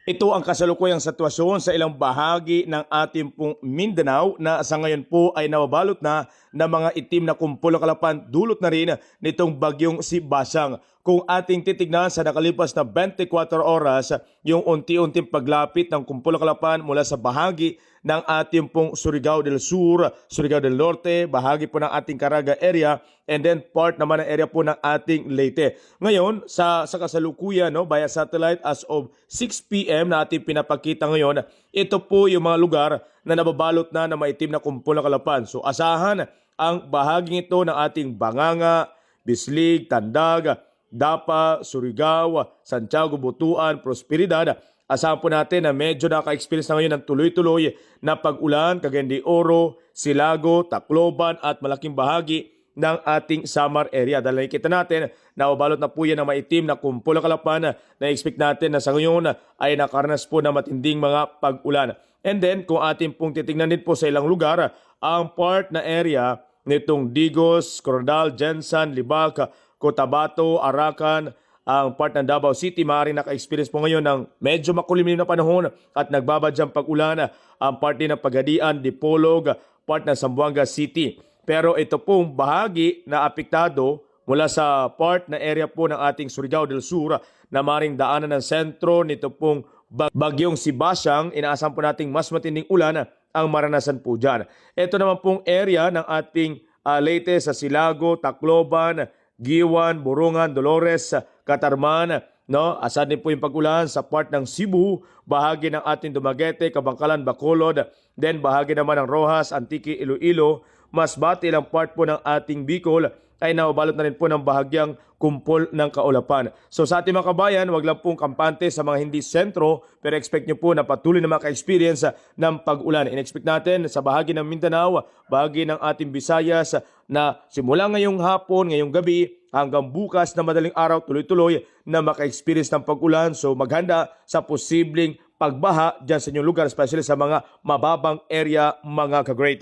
Ito ang kasalukuyang sitwasyon sa ilang bahagi ng ating pong Mindanao na sa ngayon po ay nababalot na ng mga itim na kumpul na kalapan dulot na rin nitong bagyong si Basang. Kung ating titignan sa nakalipas na 24 oras, yung unti-unting paglapit ng kumpul na kalapan mula sa bahagi ng ating pong Surigao del Sur, Surigao del Norte, bahagi po ng ating Caraga area, and then part naman ng area po ng ating Leyte. Ngayon, sa kasalukuyan, via satellite as of 6 p.m. na ating pinapakita ngayon, ito po yung mga lugar na nababalot na ng maitim na kumpul na kalapan. So asahan ang bahaging ito ng ating Banganga, Bislig, Tandag, Dapa, Surigao, Santiago, Butuan, Prosperidad. Asahan po natin na medyo naka-experience na ngayon ng tuloy-tuloy na pag-ulan, Cagayan de Oro, Silago, Tacloban at malaking bahagi ng ating Samar area. Dahil nakikita natin na nababalot na po yan ng maitim na kumpul na kalapan na expect natin na sa ngayon ay nakaranas po ng matinding mga pag-ulan. And then kung ating pong titignan din po sa ilang lugar, ang part na area nitong Digos, Coronadal, Jensan, Libac, Cotabato, Arakan, ang part ng Davao City, maaaring naka-experience po ngayon ng medyo makulimlim na panahon at nagbabadyang pag-ulan. Ang part din ng Pagadian, Dipolog, part ng Zamboanga City. Pero ito pong bahagi na apektado mula sa part na area po ng ating Surigao del Sur na maaaring daanan ng sentro nito pong bagyong si Basang. Inaasahan po nating mas matinding ulan ang maranasan po dyan. Ito naman pong area ng ating Leyte sa Silago, Tacloban, Giwan, Burungan, Dolores, Catarman, asan din po yung pag-ulan sa part ng Cebu, bahagi ng ating Dumaguete, Kabangkalan, Bacolod, then bahagi naman ng Rojas, Antique, Iloilo, Masbate, ilang part po ng ating Bicol ay nababalot na rin po ng bahagyang kumpol ng kaulapan. So sa ating mga kabayan, wag lang pong kampante sa mga hindi sentro, pero expect nyo po na patuloy na maka-experience ng pag-ulan. In-expect natin sa bahagi ng Mindanao, bahagi ng ating Visayas na simula ngayong hapon, ngayong gabi, hanggang bukas na madaling araw, tuloy-tuloy na maka-experience ng pag-ulan. So maghanda sa posibleng pagbaha dyan sa inyong lugar, especially sa mga mababang area, mga ka-great.